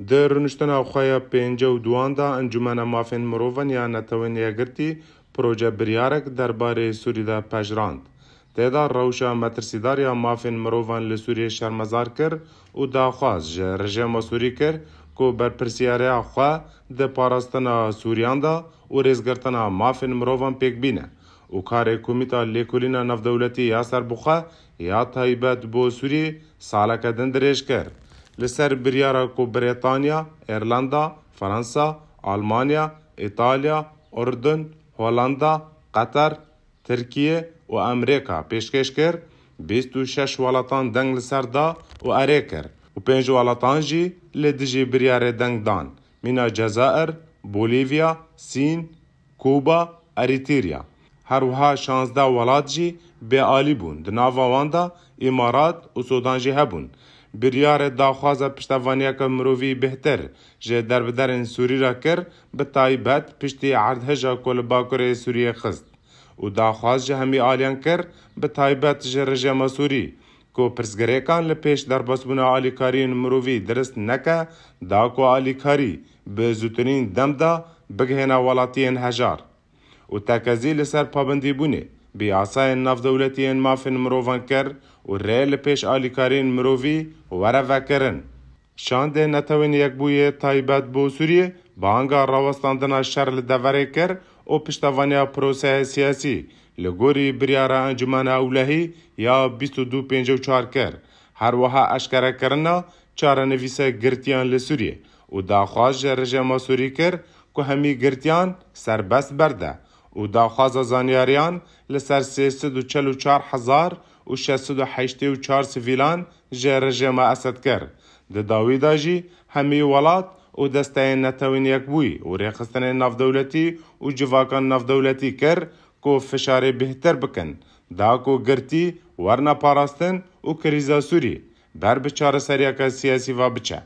در رونشتنا خواه پینجه و دوان دا انجمن مافین مروفن یا نتوین یگرتی پروژه بریارک درباره سوری دا پجراند. تیدا روشا مترسیدار یا مافین مروفن لسوری شرمزار کر و دا خواست جه رژیم سوری کر که برپرسیاره خواه ده پاراستنا سوریان دا و ریزگرتنا مافین مروفن پیک بینه و کار کومیتا لیکولینا نفدولتی یا سر بخواه یا تایبت بو سوری سالک دندرش کر. لسر بریارا کو بریتانیا، ایرلندا، فرانسا، آلمانیا، ایتالیا، اردن، هولندا، قطر، ترکیه و امریکا پیشکش کر 26 ولاتان دنگ لسر دا و اره کر و 5 ولاتان جی لدجی بریار دنگ دان مینا جزائر، بولیویا، سین، کوبا، اریتریا. هر وها 16 ولات جی به آلی بون دناوا واندا امارات و سودان جی هبون. بریار داخوازه پشتوانیا که مروی بهتر جه در بدرین سوری را کر به تایبت پشتی عردهجا کل باکر سوریه خست و داخواز جه همی آلیان کر به تایبت جه رژیم سوری که پرسگریکان لپیش در بسبونا آلیکارین مروی درست نکه دا که آلیکاری به زوترین دم دا بگهینا ولاتین هجار و تاکزی لسر پابندی بونه بی آسای ناف دولتین مافین مروفان کر و ریل پیش آلیکارین مروفی وره وکرن. شانده نتوین یک بوی تایبت بو سوریه بانگا راوستاندنا شر لدوره کر و پشتوانیا پروسه سیاسی لگوری بریارا انجمان اولهی یا 2254 کر. هر وها اشکره کرنا چاره نویسه گرتیان لسوریه و داخواز رژیم سوری کر که همی گرتیان سربست برده و داخواز زانیاریان لسر 344,684 سیویلان جه رژیم اسد کر. ده داویدا جی همی ولات و دسته نتوین یک بوی و ریخستن ناف دولتی و جواکان ناف دولتی کر که فشار بهتر بکن. دا که گرتی ورنا پاراستن و کریزا سوری بر بچار سریعک سیاسی و بچه.